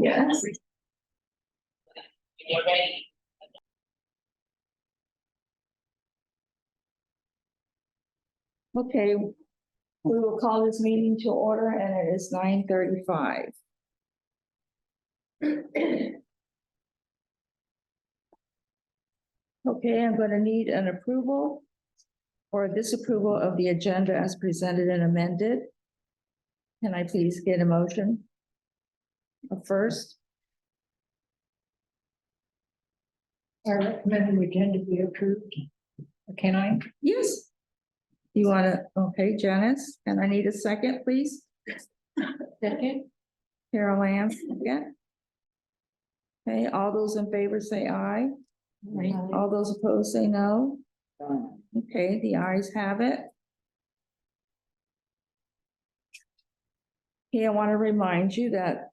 Yes. You're ready. Okay, we will call this meeting to order and it is 9:35. Okay, I'm gonna need an approval or disapproval of the agenda as presented and amended. Can I please get a motion? A first, I recommend the agenda be approved. Can I? yes. You wanna, okay, Janice, and I need a second, please. Second. Carol Ann, second. Okay, all those in favor say aye. All those opposed say no. Okay, the ayes have it. Okay, I want to remind you that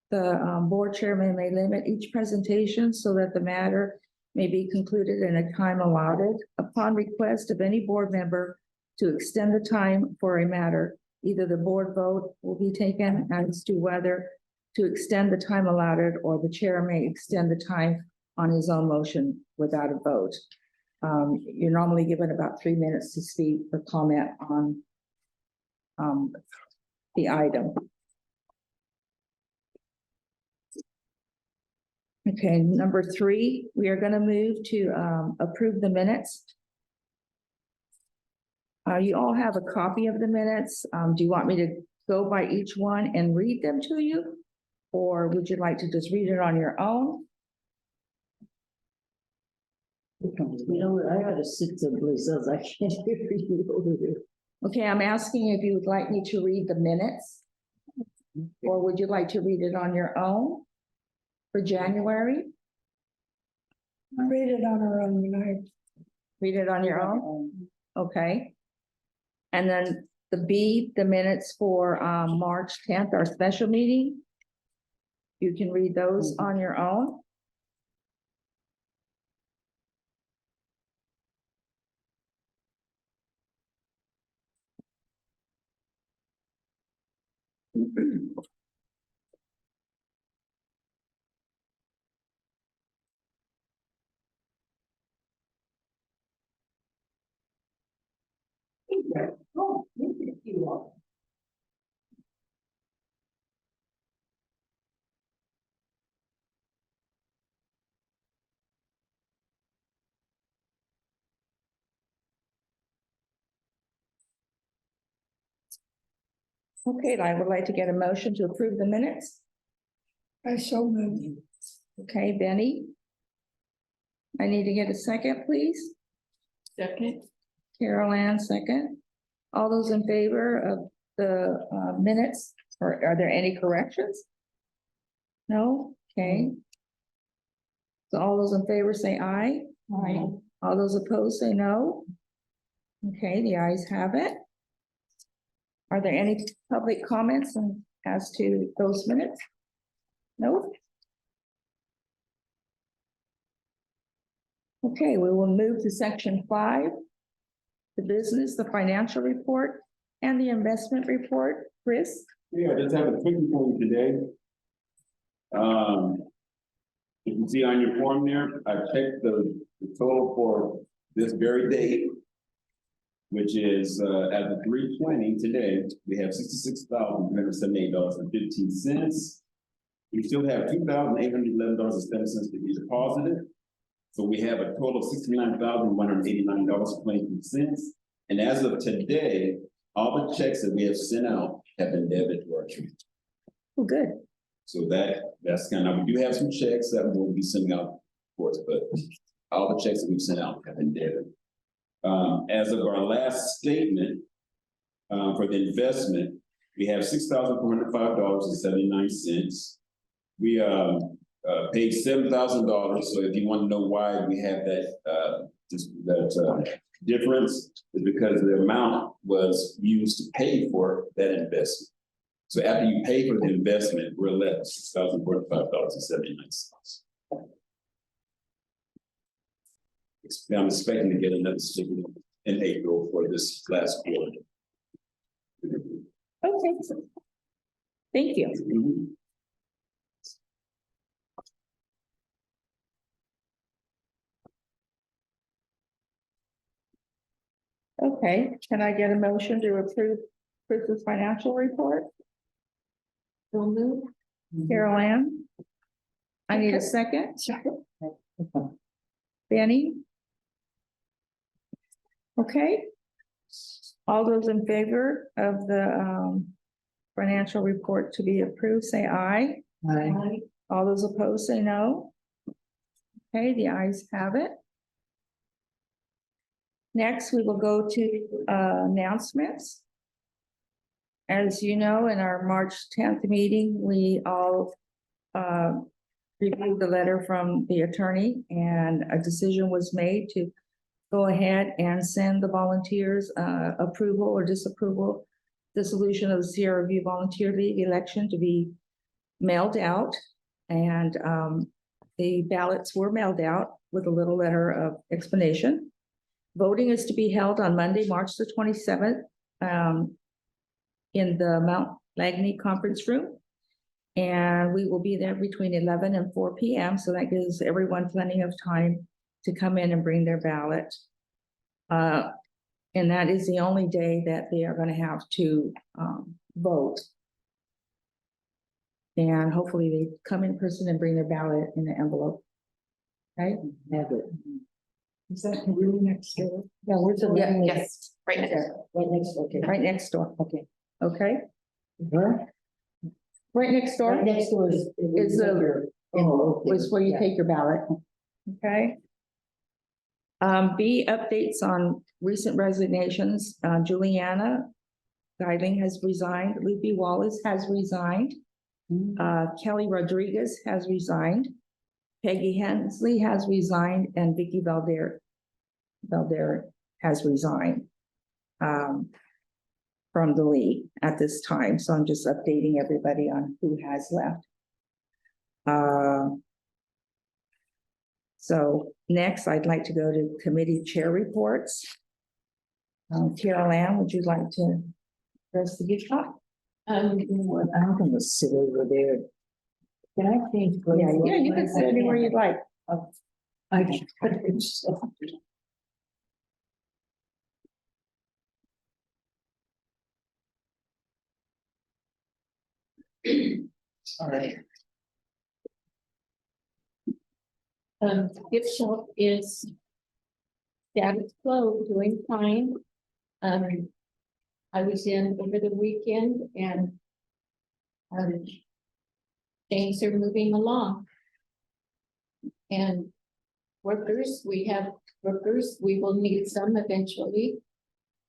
the board chairman may limit each presentation so that the matter may be concluded in a time allotted. Upon request of any board member to extend the time for a matter, either the board vote will be taken as to whether to extend the time allotted, or the chair may extend the time on his own motion without a vote. You're normally given about 3 minutes to speak or comment on the item. Okay, number 3, we are going to move to approve the minutes. You all have a copy of the minutes. Do you want me to go by each one and read them to you? Or would you like to just read it on your own? You know, I gotta sit someplace else. I can't hear you over there. Okay, I'm asking if you would like me to read the minutes? Or would you like to read it on your own for January? Read it on our own, Read it on your own? Okay. And then the B, the minutes for March 10th, our special meeting. You can read those on your own. Oh, you are. Okay, I would like to get a motion to approve the minutes. I so moved. Okay, Benny. I need to get a second, please. Second. Carol Ann, second. All those in favor of the minutes, or are there any corrections? No? Okay. So all those in favor say aye. Aye. All those opposed say no. Okay, the ayes have it. Are there any public comments as to those minutes? No? Okay, we will move to section 5. The business, the financial report, and the investment report. Chris? Yeah, I just have a quick report today. You can see on your form there, I checked the total for this very day, which is at the 3:20 today, we have $66,378.15. We still have $2,811.07 to be deposited. So we have a total of $69,189.22. And as of today, all the checks that we have sent out have been debited to our account. Oh, good. So that's kind of, we do have some checks that we'll be sending out, of course, but all the checks that we've sent out have been debited. As of our last statement, for the investment, we have $6,405.79. We paid $7,000. So if you want to know why we have that, difference, is because the amount was used to pay for that investment. So after you pay for the investment, we're left $6,045.79. I'm expecting to get another statement in April for this last quarter. Okay. Thank you. Okay, can I get a motion to approve Chris's financial report? So move. Carol Ann? I need a second. Benny? Okay. All those in favor of the financial report to be approved, say aye. Aye. All those opposed, say no. Okay, the ayes have it. Next, we will go to announcements. As you know, in our March 10th meeting, we all reviewed the letter from the attorney, and a decision was made to go ahead and send the volunteers approval or disapproval, dissolution of the Sierra View Volunteer League election to be mailed out. And the ballots were mailed out with a little letter of explanation. Voting is to be held on Monday, March the 27th, in the Mount Lagney Conference Room. And we will be there between 11 and 4 p.m. So that gives everyone plenty of time to come in and bring their ballot. And that is the only day that they are going to have to vote. And hopefully they come in person and bring their ballot in the envelope. Okay? Have it. Is that the room next door? Yeah, where's the? Yeah, Yes, right next. Right next, okay. Right next door. Okay. Okay? Where? Right next door Right next door is. Is the- Oh, okay. is where you Yeah. take your ballot. Okay? B, updates on recent resignations. Juliana Guiding has resigned. Lupe Wallace has resigned. Kelly Rodriguez has resigned. Peggy Hensley has resigned, and Vicky Valder has resigned from the league at this time. So I'm just updating everybody on who has left. So next, I'd like to go to committee chair reports. Carol Ann, would you like to address the gift shop? You know what, I'm gonna sit over there. Can I change? Yeah, you can sit anywhere you'd like. I. All right. Gift shop is status quo, doing fine. I was in over the weekend and things are moving along. And workers, we have workers, we will need some eventually.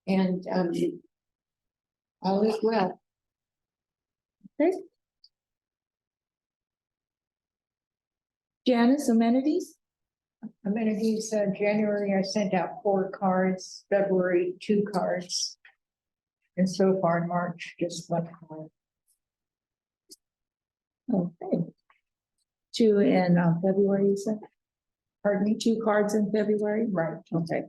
And all is well. Okay. Janice, amenities? Amenities, January, I sent out 4 cards, February, 2 cards. And so far in March, just 1 card. Okay. 2 in February, you said? Pardon me, 2 cards in February? Right. Okay.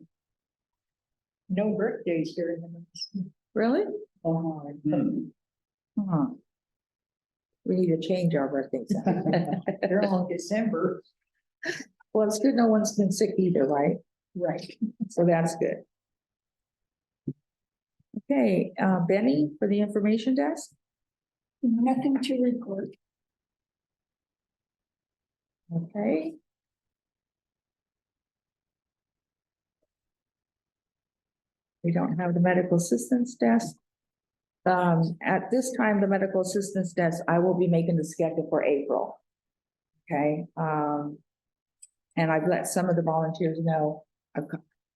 No birthdays during the month. Really? Oh, Huh. We need to change our birthdays. They're all in December. Well, it's good no one's been sick either, right? Right. So that's good. Okay, Benny, for the information desk? Nothing to report. Okay. We don't have the medical assistance desk. At this time, the medical assistance desk, I will be making the schedule for April. Okay, and I've let some of the volunteers know. I've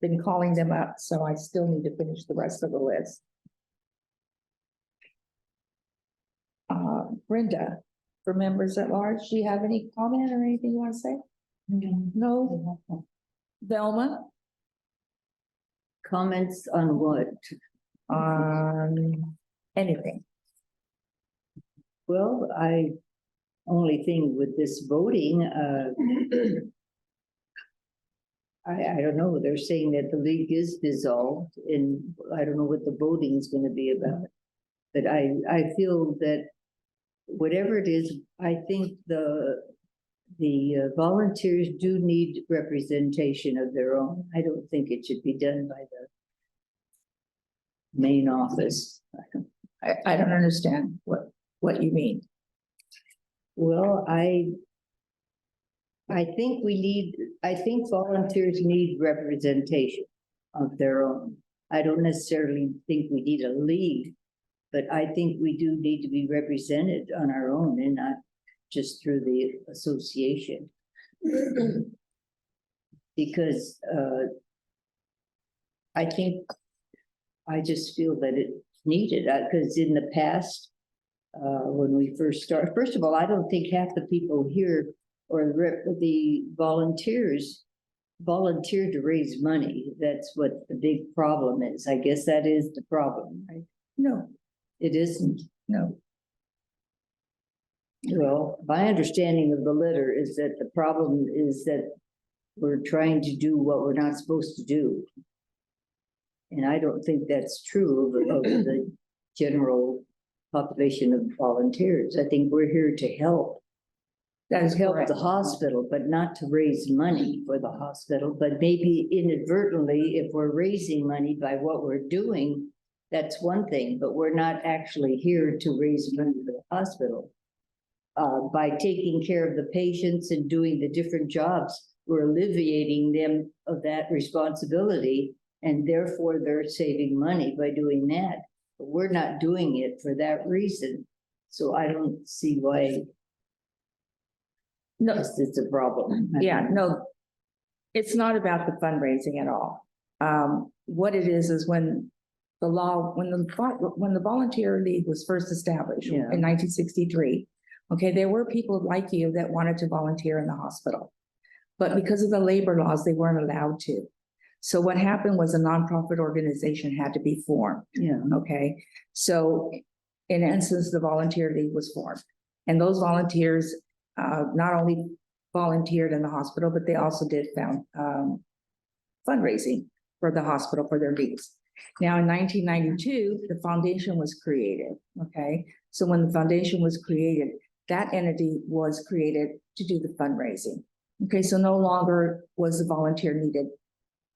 been calling them up, so I still need to finish the rest of the list. Brenda, for members at large, do you have any comment or anything you want to say? No? Velma? comments on what? Anything? Well, only thing with this voting, I don't know, they're saying that the league is dissolved and I don't know what the voting is gonna be about. But I feel that whatever it is, I think the volunteers do need representation of their own. I don't think it should be done by main office. I don't understand what you mean. Well, I think I think volunteers need representation of their own. I don't necessarily think we need a league, but I think we do need to be represented on our own and not just through the association. Because I just feel that it's needed, because in the past, when we first started, first of all, I don't think half the people here or the volunteers volunteered to raise money. That's what the big problem is. I guess that is the problem, right? No, It isn't. no. Well, my understanding of the letter is that the problem is that we're trying to do what we're not supposed to do. And I don't think that's true of the general population of volunteers. I think we're here to help. That is Help correct. the hospital, but not to raise money for the hospital, but maybe inadvertently, if we're raising money by what we're doing, that's one thing, but we're not actually here to raise money for the hospital. By taking care of the patients and doing the different jobs, we're alleviating them of that responsibility, and therefore they're saving money by doing that. But we're not doing it for that reason, so I don't see why No, it's a problem. yeah, no, it's not about the fundraising at all. What it is when the law, when the Volunteer League was first established Yeah. in 1963, okay, there were people like you that wanted to volunteer in the hospital. But because of the labor laws, they weren't allowed to. So what happened was a nonprofit organization had to be formed. Yeah, Okay, so in essence, the Volunteer League was formed. And those volunteers not only volunteered in the hospital, but they also did fundraising for the hospital for their leagues. Now, in 1992, the foundation was created, okay? So when the foundation was created, that entity was created to do the fundraising. Okay, so no longer was the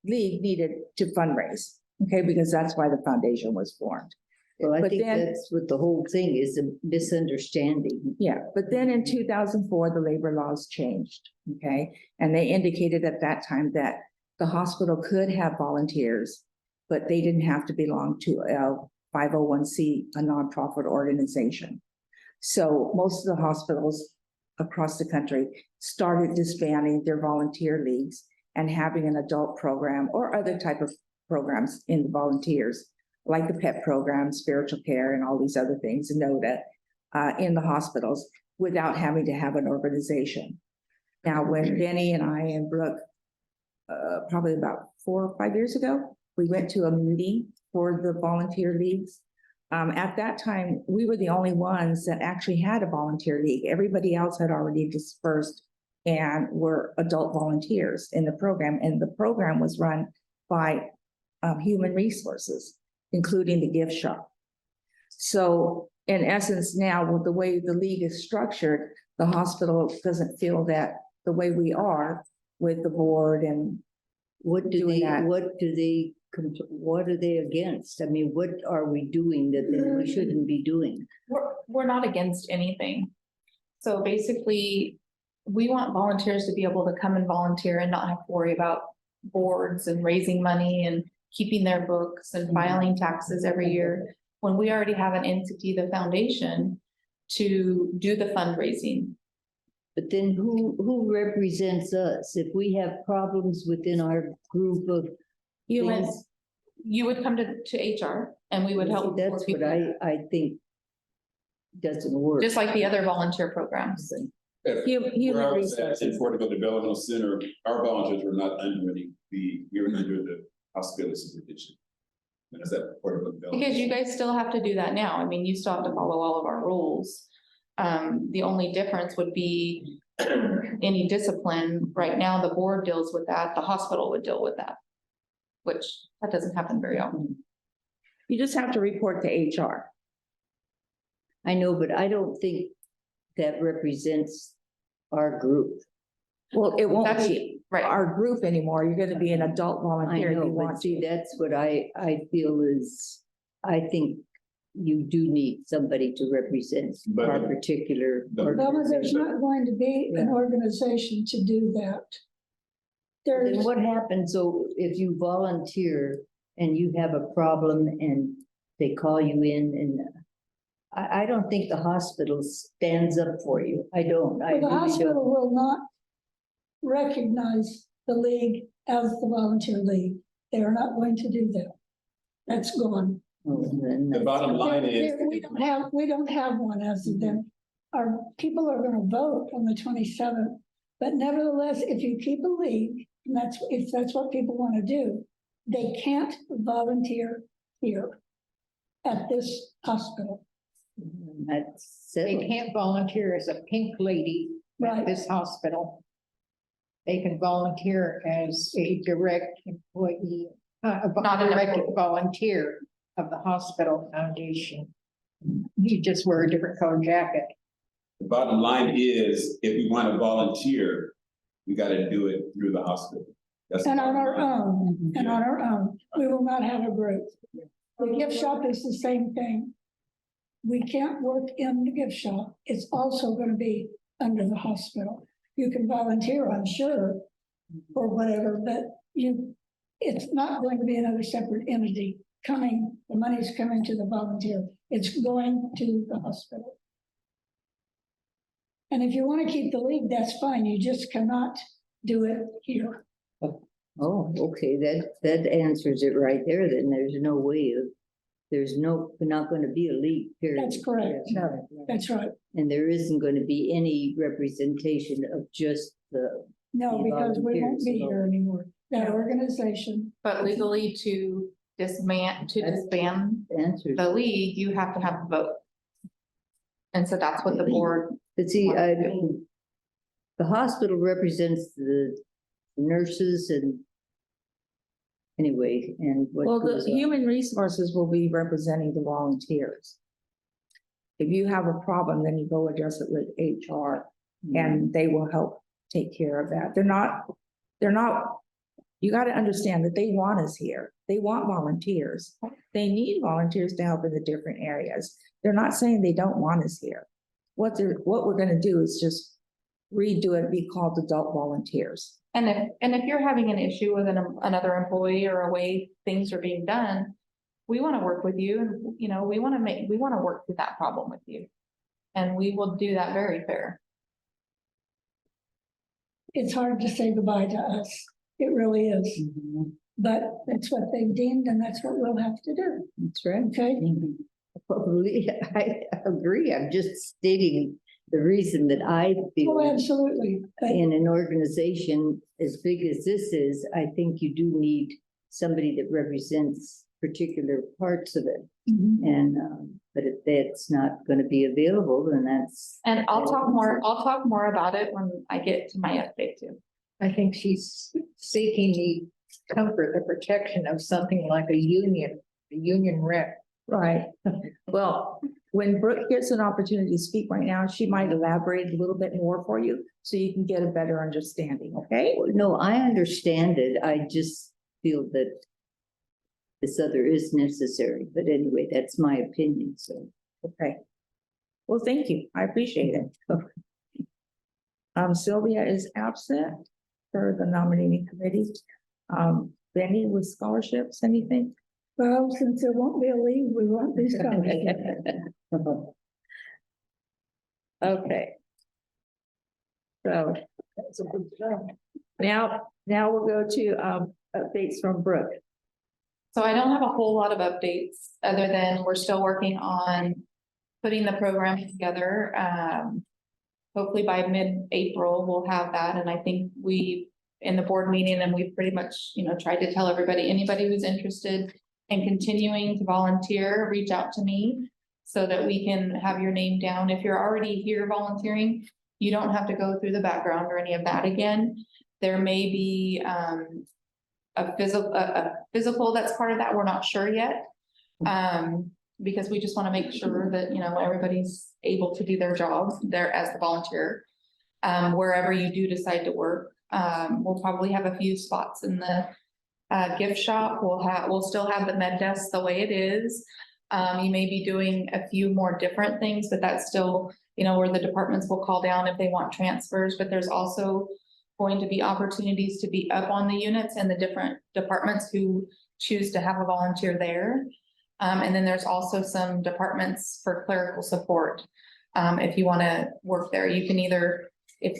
league needed to fundraise, okay, because that's why the foundation was formed. well, I But think then- that's what the whole thing is, a misunderstanding. Yeah, but then in 2004, the labor laws changed, okay? And they indicated at that time that the hospital could have volunteers, but they didn't have to belong to a 501c, a nonprofit organization. So most of the hospitals across the country started disbanding their volunteer leagues and having an adult program or other type of programs in the volunteers, like the PET program, spiritual care, and all these other things, NODA, in the hospitals without having to have an organization. Now, when Benny and I and Brooke, probably about 4 or 5 years ago, we went to a meeting for the volunteer leagues. At that time, we were the only ones that actually had a volunteer league. Everybody else had already dispersed and were adult volunteers in the program. And the program was run by Human Resources, including the gift shop. So in essence, now with the way the league is structured, the hospital doesn't feel that the way we are with the board and What do Doing they, that. what are they against? I mean, what are we doing that we shouldn't be doing? We're not against anything. So basically, we want volunteers to be able to come and volunteer and not have to worry about boards and raising money and keeping their books and filing taxes every year. When we already have an entity, the foundation, to do the fundraising. But then who represents us? If we have problems within our group of Humans, things, you would come to HR and we would help. that's work what people, I think doesn't work. just like the other volunteer programs. Human Where I was at Resources. in Fort Developmental Developmental Center, our volunteers were not under we were under the hospital supervision. And is that Fort Developmental? Because you guys still have to do that now. I mean, you still have to follow all of our rules. The only difference would be any discipline. Right now, the board deals with that, the hospital would deal with that. Which that doesn't happen very often. You just have to report to HR. I know, but I don't think that represents our group. Well, it won't That's be right. our group anymore. You're gonna be an adult I volunteer. if know, you but want see, to. that's what I feel is I think you do need somebody to represent But- our particular. But- Well, there's organization. not going to be an Yeah. organization to do that. Then There's, what happens, so if you volunteer and you have a problem and they call you in and I don't think the hospital stands up for you. I don't. I well, the really hospital don't. will not recognize the league as the volunteer league. They are not going to do that. That's gone. Oh, then The bottom line is. We don't have one as of then. Our people are gonna vote on the 27th, but nevertheless, if you keep a league, and if that's what people wanna do, they can't volunteer here at this hospital. That's They settled. can't volunteer as a pink lady at Right. this hospital. They can volunteer as a direct employee, Not an direct employee. volunteer of the hospital foundation. You just wear a different color jacket. The bottom line is, if we want to volunteer, we gotta do it through the hospital. That's the And on bottom our line. own, and on our own, we will not have a group. The gift shop is the same thing. We can't work in the gift shop. It's also gonna be under the hospital. You can volunteer, I'm sure, or whatever, but it's not going to be another separate entity coming, the money's coming to the volunteer. It's going to the hospital. And if you want to keep the league, that's fine. You just cannot do it here. Oh, okay, that answers it right there, then there's no way of, not gonna be a league, period. That's correct. No. That's right. And there isn't gonna be any representation of just the, No, You because we won't volunteers, be so- here anymore. That organization, But legally to disband answers. the league, you have to have a vote. And so that's what the board, But see, I mean, the hospital represents the nurses and anyway, and what. Well, goes the on. human resources will be representing the volunteers. If you have a problem, then you go address it with HR and they will help take care of that. They're not, you gotta understand that they want us here. They want volunteers. They need volunteers to help in the different areas. They're not saying they don't want us here. What we're gonna do is just redo it, be called adult volunteers. and if you're having an issue with another employee or a way things are being done, we want to work with you and, you know, we want to work through that problem with you. And we will do that very fair. it's hard to say goodbye to us. It really is. Mhm, But that's what they've deemed and that's what we'll have to do. That's right. Okay? Probably, I agree. I'm just stating the reason that I Oh, feel absolutely. But in an organization as big as this is, I think you do need somebody that represents particular parts of it. Mhm. And, but if that's not gonna be available, then that's. And I'll talk more about it when I get to my update too. I think she's seeking the comfort, the protection of something like a union rep. Right. Well, when Brooke gets an opportunity to speak right now, she might elaborate a little bit more for you so you can get a better understanding, okay? No, I understand it. I just feel that this other is necessary, but anyway, that's my opinion, so. Okay. Well, thank you. I appreciate it. Sylvia is absent for the nominating committee. Benny with scholarships, anything? Well, since there won't be a league, we won't be scholarships. Okay. So That's a good job. now we'll go to updates from Brooke. So I don't have a whole lot of updates, other than we're still working on putting the program together. Hopefully by mid-April, we'll have that, and I think in the board meeting, and we pretty much, tried to tell everybody, anybody who's interested in continuing to volunteer, reach out to me so that we can have your name down. If you're already here volunteering, you don't have to go through the background or any of that again. There may be, a physical that's part of that. We're not sure yet. Because we just want to make sure that, everybody's able to do their jobs there as the volunteer. Wherever you do decide to work, we'll probably have a few spots in the gift shop. We'll still have the med desk the way it is. You may be doing a few more different things, but that's still, you know, where the departments will call down if they want transfers, but there's also going to be opportunities to be up on the units and the different departments who choose to have a volunteer there. And then there's also some departments for clerical support. If you want to work there, you can either, if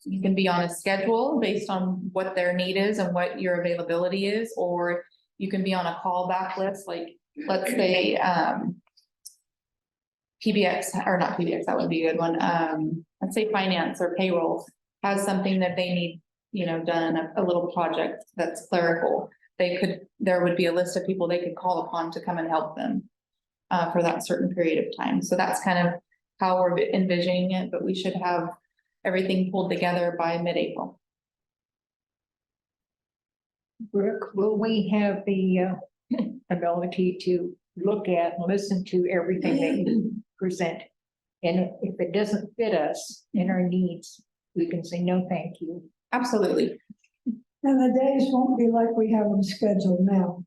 you can be on a schedule based on what their need is and what your availability is, or you can be on a callback list, like, let's say, PBX, or not PBX, that would be a good one. Let's say finance or payroll has something that they need, you know, done, a little project that's clerical. There would be a list of people they could call upon to come and help them for that certain period of time. So that's kind of how we're envisioning it, but we should have everything pulled together by mid-April. Brooke, will we have the ability to look at and listen to everything that you present? And if it doesn't fit us in our needs, we can say, no, thank you. Absolutely. And the days won't be like we have them scheduled now.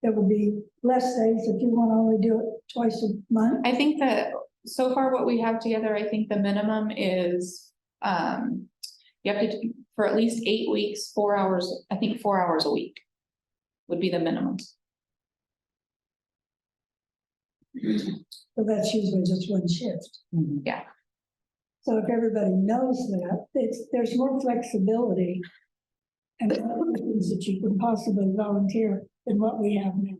It will be less days if you want to only do it twice a month. I think that so far what we have together, I think the minimum is, you have to, for at least 8 weeks, 4 hours, I think 4 hours a week would be the minimum. So that's usually just one shift. Yeah. So if everybody knows that, there's more flexibility and things that you can possibly volunteer than what we have now.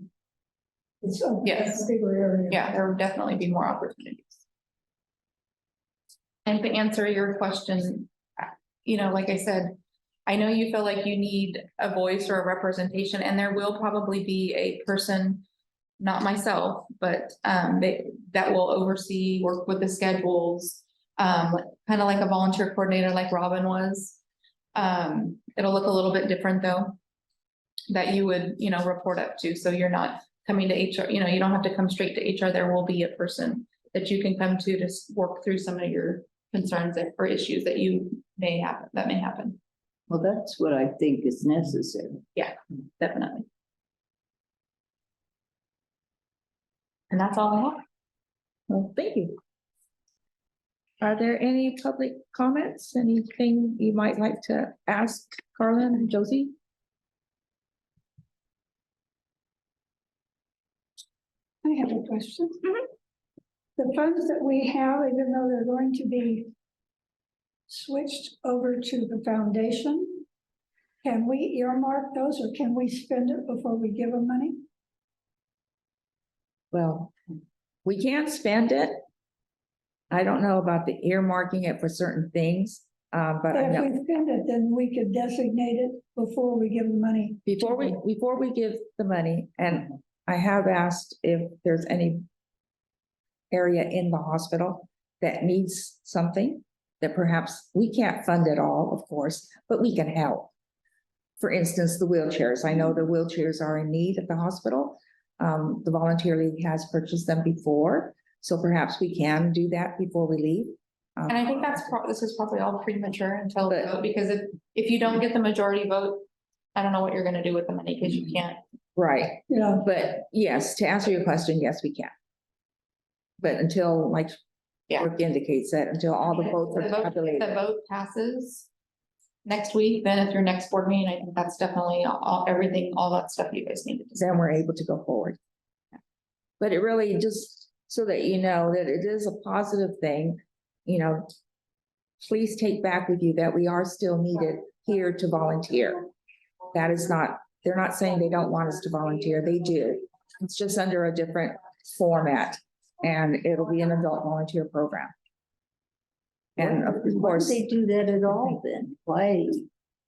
It's a Yes. bigger area. Yeah, there would definitely be more opportunities. And to answer your question, you know, like I said, I know you feel like you need a voice or a representation, and there will probably be a person, not myself, but that will oversee, work with the schedules, kind of like a volunteer coordinator like Robin was. It'll look a little bit different though, that you would, you know, report up to. So you're not coming to HR, you know, you don't have to come straight to HR. There will be a person that you can come to work through some of your concerns or issues that you may have, that may happen. Well, that's what I think is necessary. Definitely. And that's all I have. Well, thank you. Are there any public comments? Anything you might like to ask Carlin and Josie? I have a question. The funds that we have, even though they're going to be switched over to the foundation, can we earmark those or can we spend it before we give them money? Well, we can't spend it. I don't know about the earmarking it for certain things, but I But if know we spend it, then we could designate it before we give the money. before we give the money, and I have asked if there's any area in the hospital that needs something that perhaps we can't fund it all, of course, but we can help. For instance, the wheelchairs. I know the wheelchairs are in need at the hospital. The Volunteer League has purchased them before, so perhaps we can do that before we leave. And I think this is probably all premature until, the But- vote, because if you don't get the majority vote, I don't know what you're gonna do with the money, because you can't. Right, Yeah, but yes, to answer your question, yes, we can. But until, like, Yeah. Brooke indicates that, until all the votes are The tabulated. vote passes next week, then at your next board meeting, I think that's definitely everything, all that stuff you guys need to do. Then we're able to go forward. But it really just so that you know that it is a positive thing, you know. Please take back with you that we are still needed here to volunteer. That is not, they're not saying they don't want us to volunteer, they do. It's just under a different format, and it'll be an adult volunteer program. And of Why do course, they do that at all then? Why?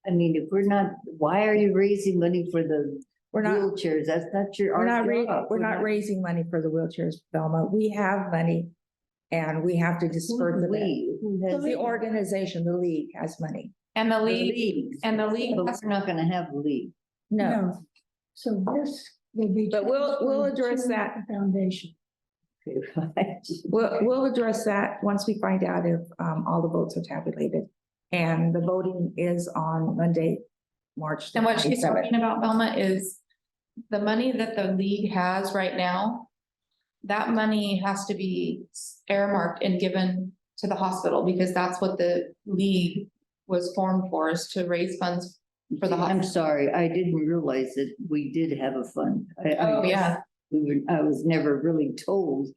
I mean, if we're not, why are you raising money for the we're not. wheelchairs? That's not your. We're our not, job. we're not raising money for the wheelchairs, Velma. We have money and we have to disperse it. We, who has? The organization, the league has money. And the The league, leagues. and the league But has- we're not gonna have a league. No, no. So this will be. But we'll transferred address to that. the Foundation. Okay, right. we'll address that once we find out if all the votes are tabulated. And the voting is on Monday, March. and what she's 27th. talking about, Velma, is the money that the league has right now. that money has to be earmarked and given to the hospital because that's what the league was formed for, is to raise funds for the I'm hospital. sorry, I didn't realize that we did have a fund. Oh, yeah. I was never really told.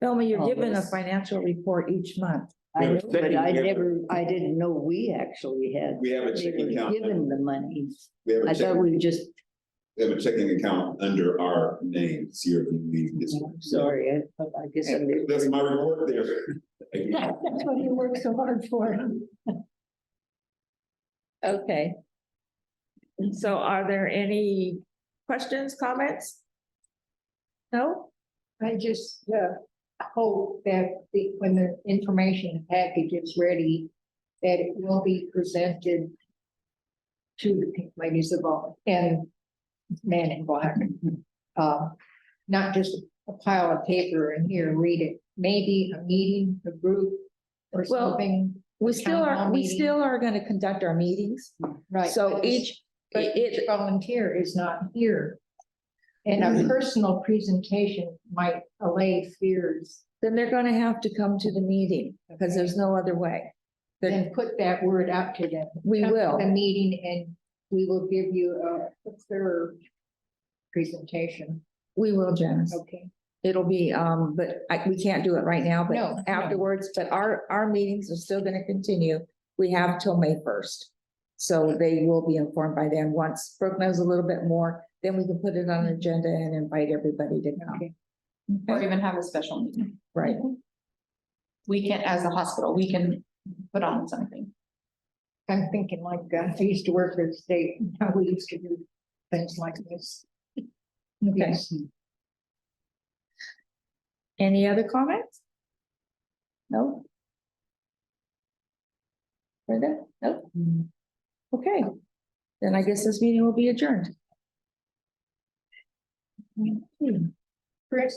Thelma, you're Oh, given a this- financial report each month. I know, but I Checking- never, I didn't know we actually had. We have a they checking were account. Given the money. We have I a thought we checking, just, we have a checking account under our name, Sierra View League District. sorry, I guess I didn't. That's my report there. Again. That's what he worked so hard for. Okay. So are there any questions, comments? No? I just, hope that when the information package is ready, that it will be presented to the ladies of all and man in black. Not just a pile of paper and here, read it, maybe a meeting, a group or Well, something. We town hall meeting. gonna conduct our meetings. Right. So but each, But each it, volunteer is not here. And Mm-hmm. a personal presentation might allay fears. then they're gonna have to come to the meeting because there's no other way. Then put that word out to them. We Come to will. The meeting and we will give you a clearer presentation. We will, Janice. Okay. It'll be, but we can't do it right now, No, but no. afterwards, but our meetings are still gonna continue. We have till May 1st. So they will be informed by then. Once Brooke knows a little bit more, then we can put it on an agenda and invite everybody to come. Okay. Or Okay, even have a special meeting. right. We can, as a hospital, we can put on something. I'm thinking like, I used to work for the state, and how we used to do things like this. Okay. Yes. Any other comments? No? Brenda? No? Okay. Then I guess this meeting will be adjourned. Chris?